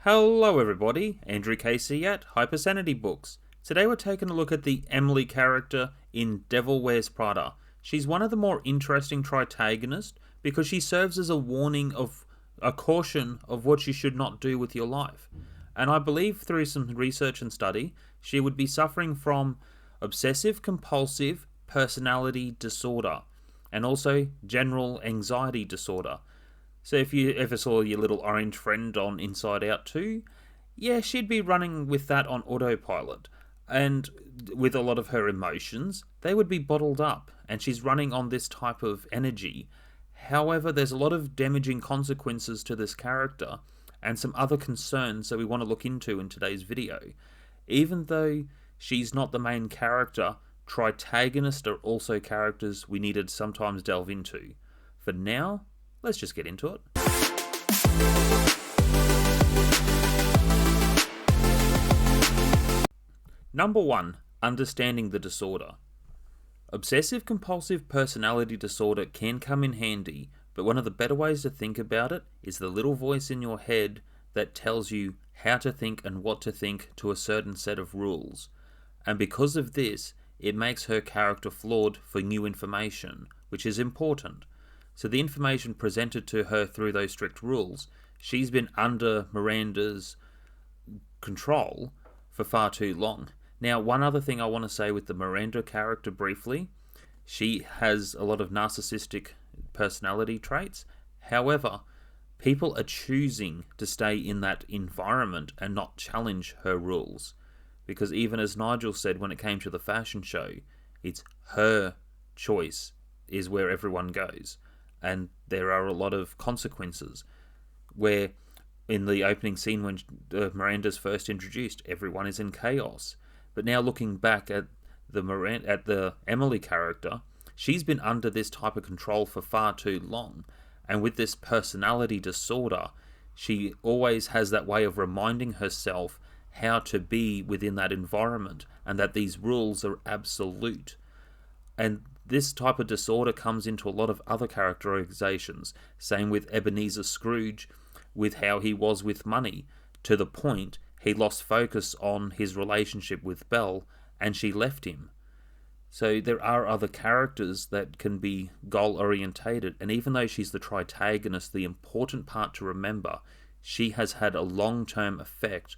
Hello everybody, Andrew Casey at Hypersanitybooks. Today we're taking a look at the Emily character in Devil Wears Prada. She's one of the more interesting tritagonists because she serves as a warning of a caution of what you should not do with your life. And I believe through some research and study, she would be suffering from obsessive-compulsive personality disorder and also general anxiety disorder. So if you ever saw your little orange friend on Inside Out 2, yeah, she'd be running with that on autopilot. And with a lot of her emotions, they would be bottled up, and she's running on this type of energy. However, there's a lot of damaging consequences to this character, and some other concerns that we want to look into in today's video. Even though she's not the main character, tritagonists are also characters we need to sometimes delve into. For now, let's just get into it. Number 1. Understanding the disorder. Obsessive-compulsive personality disorder can come in handy, but one of the better ways to think about it is the little voice in your head that tells you how to think and what to think to a certain set of rules. And because of this, it makes her character flawed for new information, which is important. So the information presented to her through those strict rules, she's been under Miranda's control for far too long. Now, one other thing I want to say with the Miranda character briefly, she has a lot of narcissistic personality traits. However, people are choosing to stay in that environment and not challenge her rules. Because even as Nigel said when it came to the fashion show, it's her choice is where everyone goes. And there are a lot of consequences where in the opening scene when Miranda's first introduced, everyone is in chaos. But now looking back at the Emily character, she's been under this type of control for far too long. And with this personality disorder, she always has that way of reminding herself how to be within that environment and that these rules are absolute. And this type of disorder comes into a lot of other characterizations. Same with Ebenezer Scrooge, with how he was with money, to the point he lost focus on his relationship with Belle and she left him. So there are other characters that can be goal-orientated, and even though she's the tritagonist, the important part to remember, she has had a long-term effect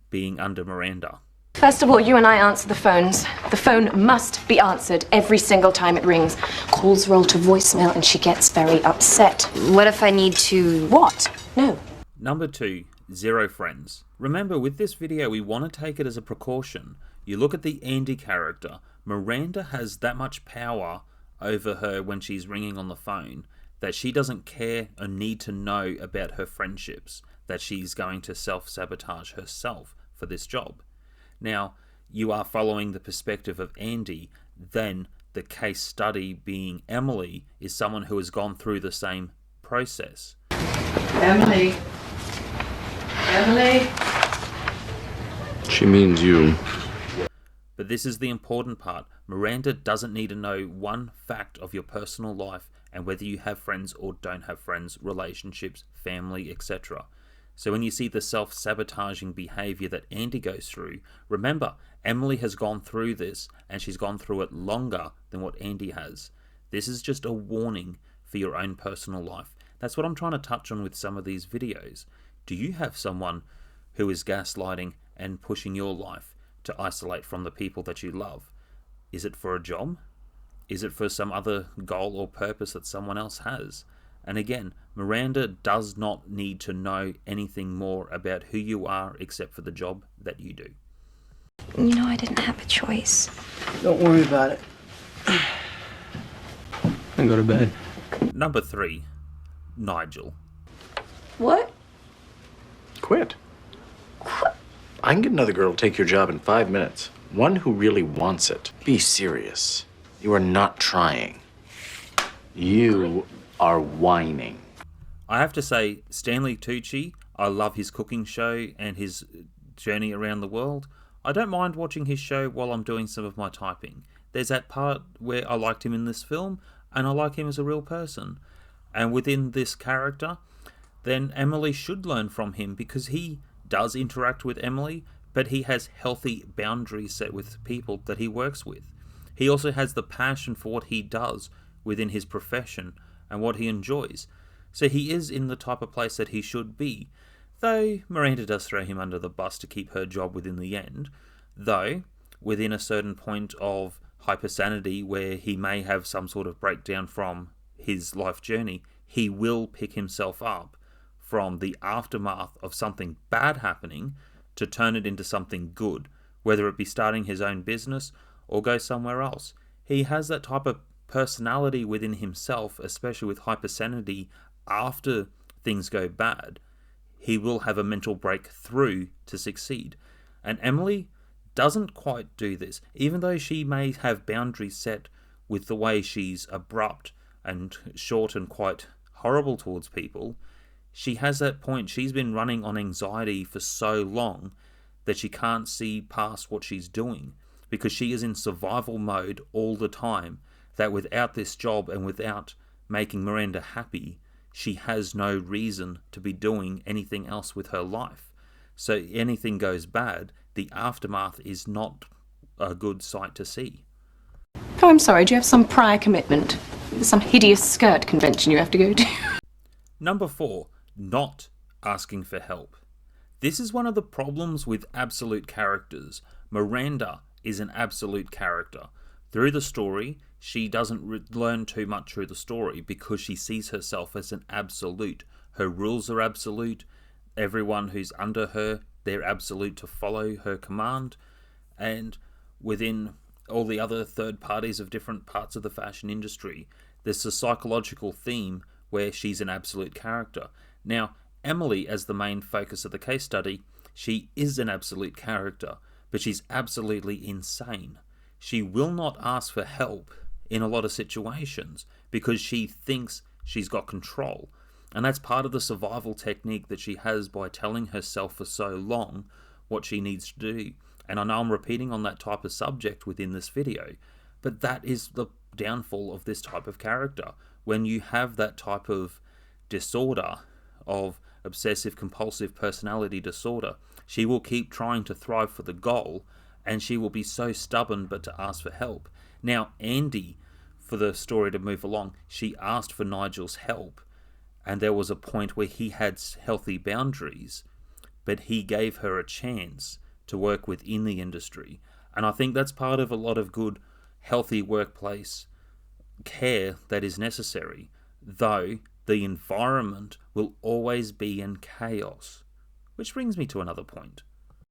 being under Miranda. First of all, you and I answer the phones. The phone must be answered every single time it rings. Calls roll to voicemail and she gets very upset. What if I need to... What? No. Number 2, zero friends. Remember, with this video, we want to take it as a precaution. You look at the Andy character. Miranda has that much power over her when she's ringing on the phone that she doesn't care or need to know about her friendships, that she's going to self-sabotage herself for this job. Now, you are following the perspective of Andy, then the case study being Emily is someone who has gone through the same process. Emily. Emily. She means you. But this is the important part. Miranda doesn't need to know one fact of your personal life and whether you have friends or don't have friends, relationships, family, etc. So when you see the self-sabotaging behavior that Andy goes through, remember, Emily has gone through this and she's gone through it longer than what Andy has. This is just a warning for your own personal life. That's what I'm trying to touch on with some of these videos. Do you have someone who is gaslighting and pushing your life to isolate from the people that you love? Is it for a job? Is it for some other goal or purpose that someone else has? And again, Miranda does not need to know anything more about who you are except for the job that you do. You know, I didn't have a choice. Don't worry about it. And go to bed. Number 3, Nigel. What? Quit. I can get another girl to take your job in 5 minutes. One who really wants it. Be serious. You are not trying. You are whining. I have to say, Stanley Tucci, I love his cooking show and his journey around the world. I don't mind watching his show while I'm doing some of my typing. There's that part where I liked him in this film, and I like him as a real person. And within this character, then Emily should learn from him because he does interact with Emily, but he has healthy boundaries set with people that he works with. He also has the passion for what he does within his profession and what he enjoys. So he is in the type of place that he should be, though Miranda does throw him under the bus to keep her job within the end, though within a certain point of hypersanity where he may have some sort of breakdown from his life journey, he will pick himself up from the aftermath of something bad happening to turn it into something good, whether it be starting his own business or go somewhere else. He has that type of personality within himself, especially with hypersanity. After things go bad, he will have a mental breakthrough to succeed. And Emily doesn't quite do this, even though she may have boundaries set with the way she's abrupt and short and quite horrible towards people. She has that point. She's been running on anxiety for so long that she can't see past what she's doing, because she is in survival mode all the time, that without this job and without making Miranda happy, she has no reason to be doing anything else with her life. So anything goes bad, the aftermath is not a good sight to see. Oh, I'm sorry, do you have some prior commitment? Some hideous skirt convention you have to go to? Number 4, not asking for help. This is one of the problems with absolute characters. Miranda is an absolute character. Through the story, she doesn't learn too much through the story because she sees herself as an absolute. Her rules are absolute. Everyone who's under her, they're absolute to follow her command. And within all the other third parties of different parts of the fashion industry, there's a psychological theme where she's an absolute character. Now, Emily, as the main focus of the case study, she is an absolute character, but she's absolutely insane. She will not ask for help in a lot of situations because she thinks she's got control. And that's part of the survival technique that she has by telling herself for so long what she needs to do. And I know I'm repeating on that type of subject within this video, but that is the downfall of this type of character. When you have that type of disorder of obsessive-compulsive personality disorder, she will keep trying to thrive for the goal, and she will be so stubborn but to ask for help. Now, Andy, for the story to move along, she asked for Nigel's help, and there was a point where he had healthy boundaries, but he gave her a chance to work within the industry. And I think that's part of a lot of good, healthy workplace care that is necessary, though the environment will always be in chaos. Which brings me to another point.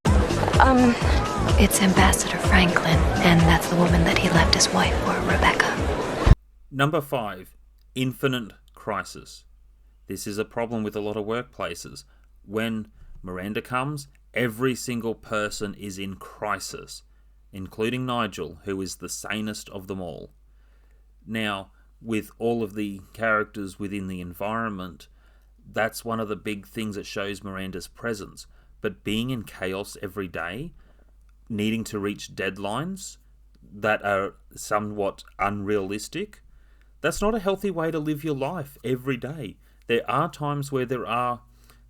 It's Ambassador Franklin, and that's the woman that he left his wife for, Rebecca. Number 5, infinite crisis. This is a problem with a lot of workplaces. When Miranda comes, every single person is in crisis, including Nigel, who is the sanest of them all. Now, with all of the characters within the environment, that's one of the big things that shows Miranda's presence. But being in chaos every day, needing to reach deadlines that are somewhat unrealistic, that's not a healthy way to live your life every day. There are times where there are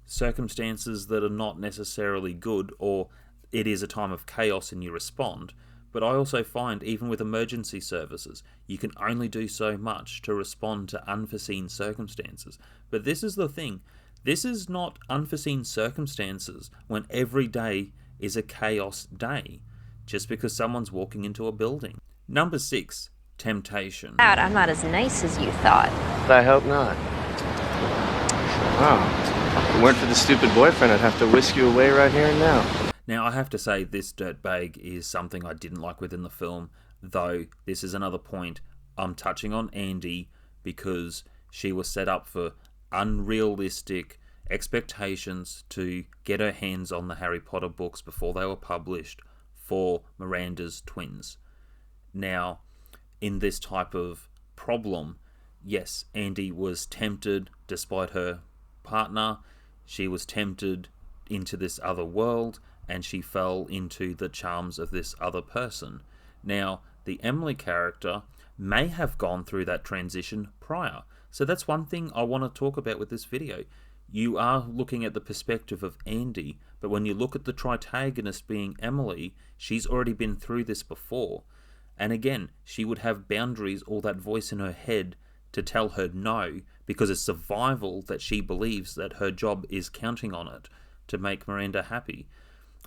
circumstances that are not necessarily good, or it is a time of chaos and you respond. But I also find, even with emergency services, you can only do so much to respond to unforeseen circumstances. But this is the thing. This is not unforeseen circumstances when every day is a chaos day, just because someone's walking into a building. Number 6, temptation. I'm not as nice as you thought. I hope not. Wow. If it weren't for the stupid boyfriend, I'd have to whisk you away right here and now. Now, I have to say this dirtbag is something I didn't like within the film, though this is another point. I'm touching on Andy because she was set up for unrealistic expectations to get her hands on the Harry Potter books before they were published for Miranda's twins. Now, in this type of problem, yes, Andy was tempted despite her partner. She was tempted into this other world, and she fell into the charms of this other person. Now, the Emily character may have gone through that transition prior. So that's one thing I want to talk about with this video. you are looking at the perspective of Andy, but when you look at the tritagonist being Emily, she's already been through this before. And again, she would have boundaries or that voice in her head to tell her no, because it's survival that she believes that her job is counting on it to make Miranda happy.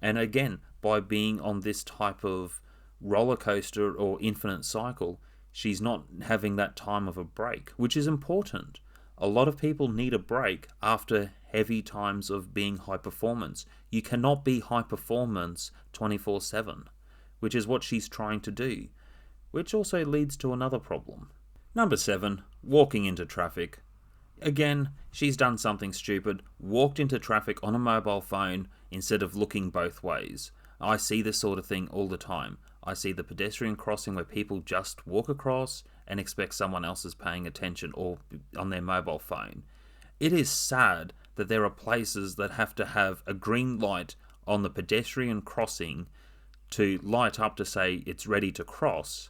And again, by being on this type of roller coaster or infinite cycle, she's not having that time of a break, which is important. A lot of people need a break after heavy times of being high performance. You cannot be high performance 24/7, which is what she's trying to do, which also leads to another problem. Number 7, walking into traffic. Again, she's done something stupid, walked into traffic on a mobile phone instead of looking both ways. I see this sort of thing all the time. I see the pedestrian crossing where people just walk across and expect someone else is paying attention or on their mobile phone. It is sad that there are places that have to have a green light on the pedestrian crossing to light up to say it's ready to cross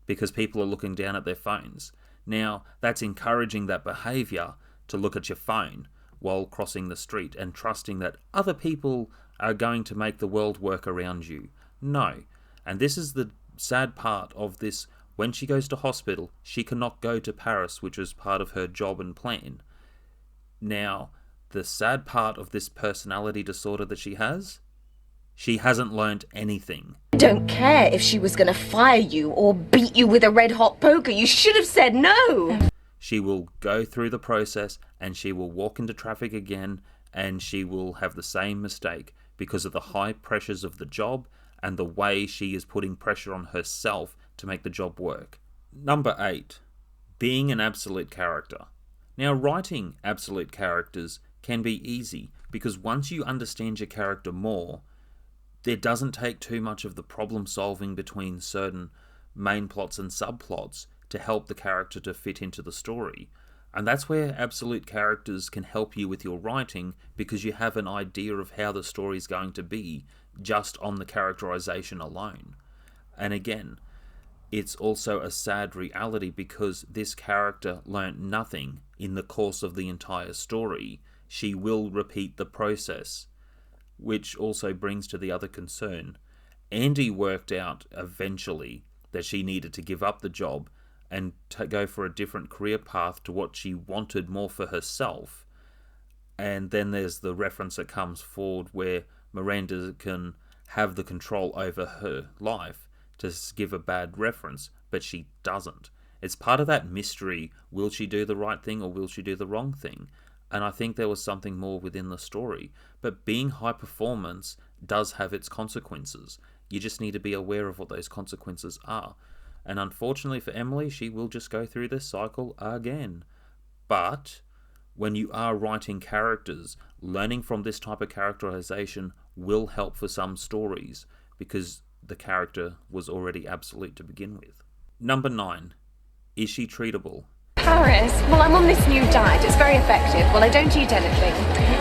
because people are looking down at their phones. Now, that's encouraging that behaviour to look at your phone while crossing the street and trusting that other people are going to make the world work around you. No. And this is the sad part of this. When she goes to hospital, she cannot go to Paris, which was part of her job and plan. Now, the sad part of this personality disorder that she hasn't learned anything. I don't care if she was going to fire you or beat you with a red-hot poker. You should have said no. She will go through the process and she will walk into traffic again and she will have the same mistake because of the high pressures of the job and the way she is putting pressure on herself to make the job work. Number 8, being an absolute character. Now, writing absolute characters can be easy because once you understand your character more, there doesn't take too much of the problem solving between certain main plots and subplots to help the character to fit into the story. And that's where absolute characters can help you with your writing because you have an idea of how the story is going to be just on the characterization alone. And again, it's also a sad reality because this character learnt nothing in the course of the entire story. She will repeat the process, which also brings to the other concern. Andy worked out eventually that she needed to give up the job and to go for a different career path to what she wanted more for herself. And then there's the reference that comes forward where Miranda can have the control over her life to give a bad reference, but she doesn't. It's part of that mystery. Will she do the right thing or will she do the wrong thing? And I think there was something more within the story. But being high performance does have its consequences. You just need to be aware of what those consequences are. And unfortunately for Emily, she will just go through this cycle again. But when you are writing characters, learning from this type of characterization will help for some stories because the character was already absolute to begin with. Number 9. Is she treatable? Paris? Well, I'm on this new diet. It's very effective. Well, I don't eat anything.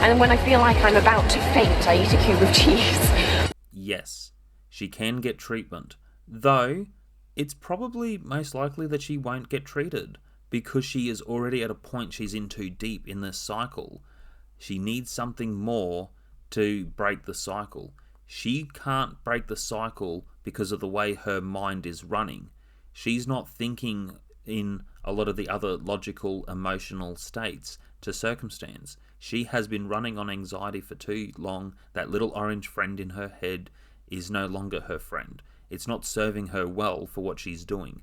And when I feel like I'm about to faint, I eat a cube of cheese. Yes, she can get treatment. Though, it's probably most likely that she won't get treated because she is already at a point she's in too deep in this cycle. She needs something more to break the cycle. She can't break the cycle because of the way her mind is running. She's not thinking in a lot of the other logical, emotional states to circumstance. She has been running on anxiety for too long. That little orange friend in her head is no longer her friend. It's not serving her well for what she's doing.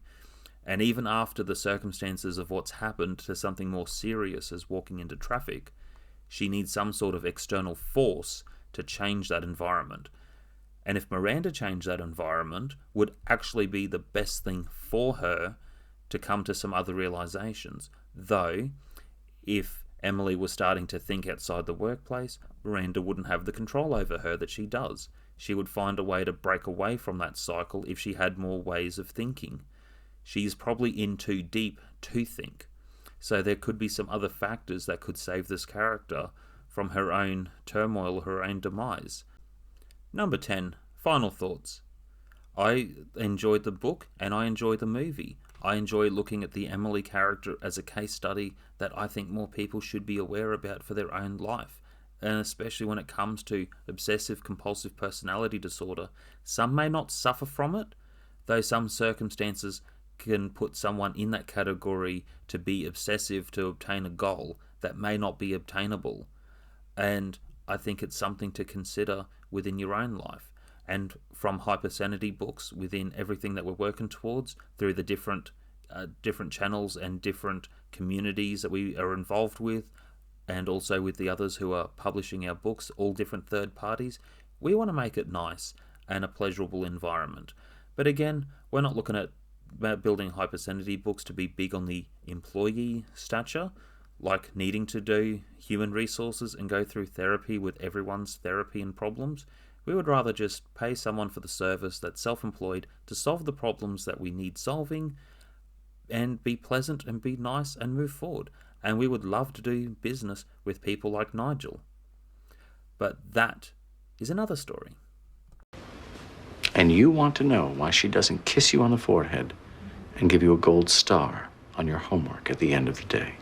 And even after the circumstances of what's happened to something more serious as walking into traffic, she needs some sort of external force to change that environment. And if Miranda changed that environment, would actually be the best thing for her to come to some other realizations. Though, if Emily was starting to think outside the workplace, Miranda wouldn't have the control over her that she does. She would find a way to break away from that cycle if she had more ways of thinking. She's probably in too deep to think. So there could be some other factors that could save this character from her own turmoil, her own demise. Number 10, final thoughts. I enjoyed the book and I enjoyed the movie. I enjoy looking at the Emily character as a case study that I think more people should be aware about for their own life. And especially when it comes to obsessive-compulsive personality disorder, some may not suffer from it, though some circumstances can put someone in that category to be obsessive to obtain a goal that may not be obtainable. And I think it's something to consider within your own life. And from Hypersanity books, within everything that we're working towards, through the different channels and different communities that we are involved with, and also with the others who are publishing our books, all different third parties, we want to make it nice and a pleasurable environment. But again, we're not looking at building Hypersanity books to be big on the employee stature, like needing to do human resources and go through therapy with everyone's therapy and problems. We would rather just pay someone for the service that's self-employed to solve the problems that we need solving and be pleasant and be nice and move forward. And we would love to do business with people like Nigel. But that is another story. And you want to know why she doesn't kiss you on the forehead and give you a gold star on your homework at the end of the day.